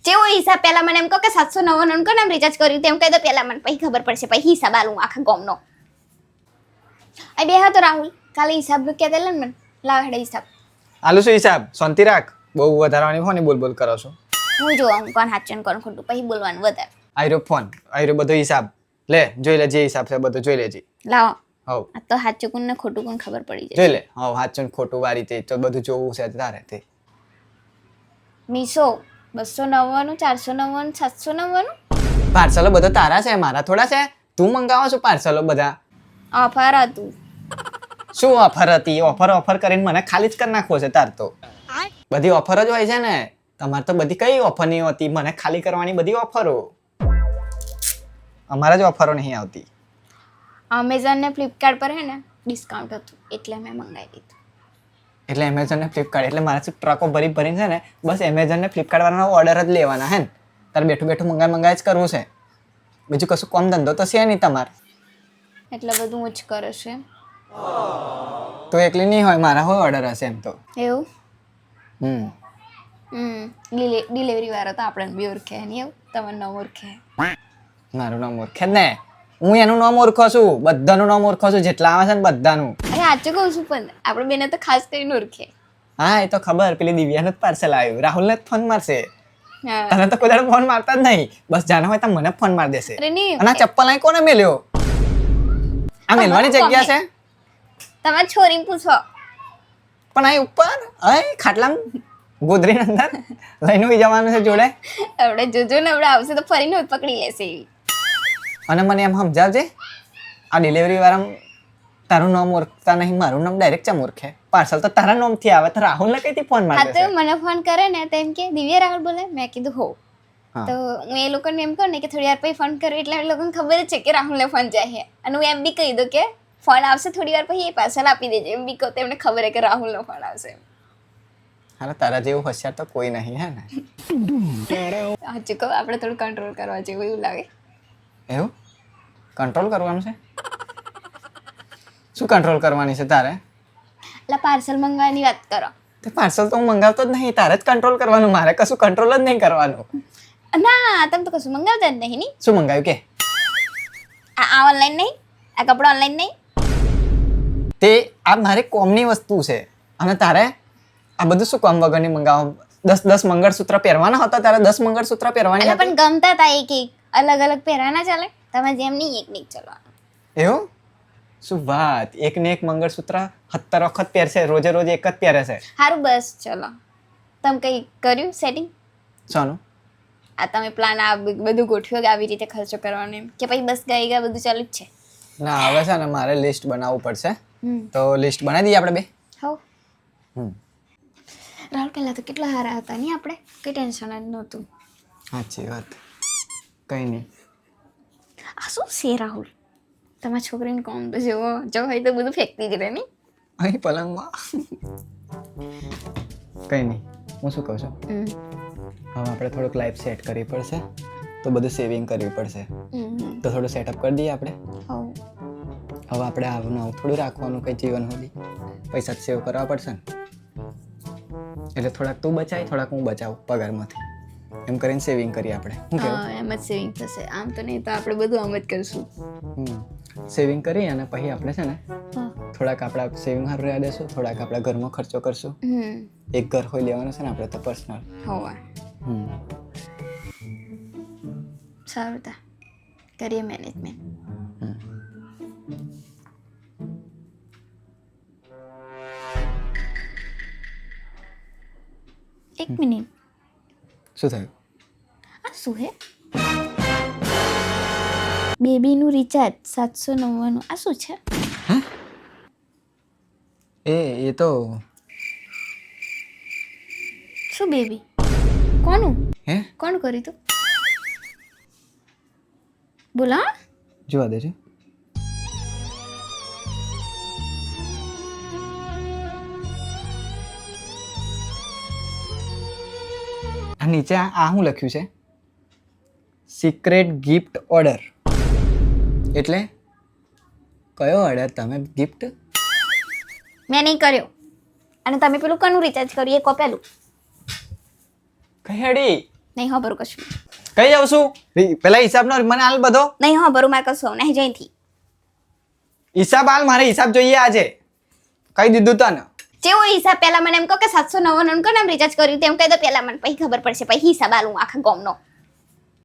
જેવો હિસાબ પહેલા મને એમ કહો કે 799 નું રિચાર્જ કર્યું તેમ કહી દો પહેલા મને પછી ખબર પડશે પછી હિસાબ આલું આખા ગામનો આ બે તો રાહુલ કાલે હિસાબ નું કહેતા ને મને લાવ હેડે હિસાબ આલુ શું હિસાબ શાંતિ રાખ બહુ વધારવાની ફોન બોલ કરો છો હું જોઉં કોણ સાચું કોણ ખોટું પછી બોલવાનું વધારે આયરો ફોન આયરો બધો હિસાબ લે જોઈ લે જે હિસાબ છે બધો જોઈ લેજે લાવો હવ આ તો સાચું કોણ ને ખોટું કોણ ખબર પડી જાય જોઈ લે હવ સાચું ખોટું વારી તે તો બધું જોવું છે તારે તે મીશો 299 499 799 પાર્સલો બધો તારા છે મારા થોડા છે તું મંગાવો છો પાર્સલો બધા ઓફર હતું શું ઓફર હતી ઓફર કરીને મને ખાલી જ કરી નાખવો છે તાર તો બધી ઓફર જ હોય છે ને તમારે તો બધી કઈ ઓફર નહીં હોતી મને ખાલી કરવાની બધી ઓફરો અમારા જ ઓફરો નહીં આવતી અમેઝોન ને ફ્લિપકાર્ટ પર હે ને ડિસ્કાઉન્ટ હતું એટલે મેં મંગાવી દીધું એટલે એમેઝોન ને ફ્લિપકાર્ટ એટલે મારા ટ્રકો ભરીને છે ને બસ એમેઝોન ને ફ્લિપકાર્ટ વાળાનો ઓર્ડર જ લેવાના હે ને તારે બેઠું મંગાય જ કરવું છે બીજું કશું કોમ ધંધો તો છે નહીં તમારે એટલે બધું હું જ કરું છું એમ તો એકલી નહીં હોય મારા હોય ઓર્ડર હશે એમ તો એવું ડિલિવરી વાળો તો આપણને બી ઓળખે નહીં એવું તમને ન ઓળખે મારું નામ ઓળખે ને હું એનું નામ ઓળખો છું બધાનું નામ ઓળખો છું જેટલા આવે છે ને બધાનું અરે સાચું કહું છું પણ આપણે બેને તો ખાસ કરીને ઓળખે હા એ તો ખબર પેલી દિવ્યાનું જ પાર્સલ આવ્યું રાહુલને જ ફોન મારશે હા તને તો કોઈ દાડો ફોન મારતા જ નહીં બસ જાના હોય તો મને ફોન માર દેશે અરે નહીં અને આ ચપ્પલ અહીં કોને મેલ્યો આ મેલવાની જગ્યા છે તમારી છોરીને પૂછો પણ અહીં ઉપર અહીં ખાટલામાં ગોદરી અંદર લઈને ઉઈ જવાનું છે જોડે આપણે જોજો ને આપણે આવશે તો ફરીને પકડી લેશે એવી અને મને એમ સમજાવજે આ ડિલિવરી વાળા તારું નામ ઓળખતા નહીં મારું નામ ડાયરેક્ટ ચમ ઓળખે પાર્સલ તો તારા નામથી આવે તો રાહુલને કઈથી ફોન માર હા તો દેશે મને ફોન કરે ને તો એમ કે દિવ્યા રાહુલ બોલે મેં કીધું હો હા. તો હું એ લોકોને એમ કહું ને કે થોડી વાર પછી ફોન કર્યો એટલે એ લોકોને ખબર જ છે કે રાહુલને ફોન જાય અને હું એમ બી કહી દઉં કે ફોન આવશે થોડી વાર પછી એ પાર્સલ આપી દેજે એમ બી કહું તો એમને ખબર છે કે રાહુલનો ફોન આવશે હા તારા જેવું હોશિયાર તો કોઈ નહીં હે ને સાચું કહું આપણે થોડું કંટ્રોલ કરવા જેવું એવું લાગે એવું કંટ્રોલ કરવાનું છે શું કંટ્રોલ કરવાની છે તારે એટલે પાર્સલ મંગાવવાની વાત કરો તે પાર્સલ તો હું મંગાવતો જ નહીં તારે જ કંટ્રોલ કરવાનું મારે કશું કંટ્રોલ જ નહીં કરવાનું ના તમે તો કશું મંગાવતા જ નહીં ની શું મંગાવ્યું કે આ ઓનલાઈન નહીં આ કપડા ઓનલાઈન નહીં તે આ મારે કોમની વસ્તુ છે અને તારે આ બધું શું કોમ વગરની મંગાવો 10 મંગળસૂત્ર પહેરવાના હતા તારે 10 મંગળસૂત્ર પહેરવાની એટલે હતી પણ ગમતા હતા એક અલગ અલગ પહેરા ના ચાલે તમે જેમ નહીં એક નહીં ચલવાનું એવું શું વાત એક ને એક મંગળસૂત્ર 17 વખત પહેરશે રોજે રોજ એક જ પહેરે છે સારું બસ ચલો તમે કઈ કર્યું સેટિંગ સોનું આ તમે પ્લાન આ બધું ગોઠવ્યો કે આવી રીતે ખર્ચો કરવાનો એમ કે પછી બસ ગયા બધું ચાલુ જ છે ના હવે છે ને મારે લિસ્ટ બનાવવું પડશે હમ તો લિસ્ટ બનાવી દઈએ આપણે બે હો હમ રાહુલ પહેલા તો કેટલા સારા હતા નહીં આપણે કઈ ટેન્શન જ નહોતું સાચી વાત કઈ નહીં આ શું છે રાહુલ તમારા છોકરીને કોમ તો જેવો જો હોય તો બધું ફેંકતી જ રહે નહીં અહીં પલંગમાં કઈ નહીં હું શું કહું છું હવે આપણે થોડુંક લાઈફ સેટ કરવી પડશે તો બધું સેવિંગ કરવી પડશે તો થોડું સેટઅપ કરી દઈએ આપણે હો હવે આપણે આવું થોડું રાખવાનું કંઈ જીવન હોલી પૈસા સેવ કરવા પડશે ને એટલે થોડાક તું બચાય થોડાક હું બચાવું પગારમાંથી એમ કરીને સેવિંગ કરીએ આપણે શું કહેવું હા એમ જ સેવિંગ થશે આમ તો નહીં તો આપણે બધું આમ જ કરીશું સેવિંગ કરી અને પછી આપણે છે ને હા થોડાક આપણા સેવિંગ હારું રહેવા દેશું થોડાક આપણા ઘરમાં ખર્ચો કરશું એક ઘર હોય લેવાનું છે ને આપણે તો પર્સનલ હોવા સારું તા કરીએ મેનેજમેન્ટ એક મિનિટ શું થયું આ શું હે બેબીનું રિચાર્જ 799 આ શું છે એ તો શું બેબી કોનું હે કોણ કર્યું તું બોલા જોવા દેજો આ નીચે આ શું લખ્યું છે સિક્રેટ ગિફ્ટ ઓર્ડર એટલે કયો ઓર્ડર તમે ગિફ્ટ મેં નહીં કર્યો અને તમે પેલું કનું રિચાર્જ કર્યું એ કો પેલું કઈ હેડી નહીં હા બરું કશું કઈ જાઉં છું પેલા હિસાબનો મને હાલ બધો નહીં હા બરું મારે કશું નહીં જઈથી હિસાબ હાલ મારે હિસાબ જોઈએ આજે કઈ દીધું તને જેવો હિસાબ પહેલા મને એમ કહો કે 799 નું કોને રિચાર્જ કર્યું તેમ કહી દો પહેલા મને પછી ખબર પડશે પછી હિસાબ આલું આખા ગામનો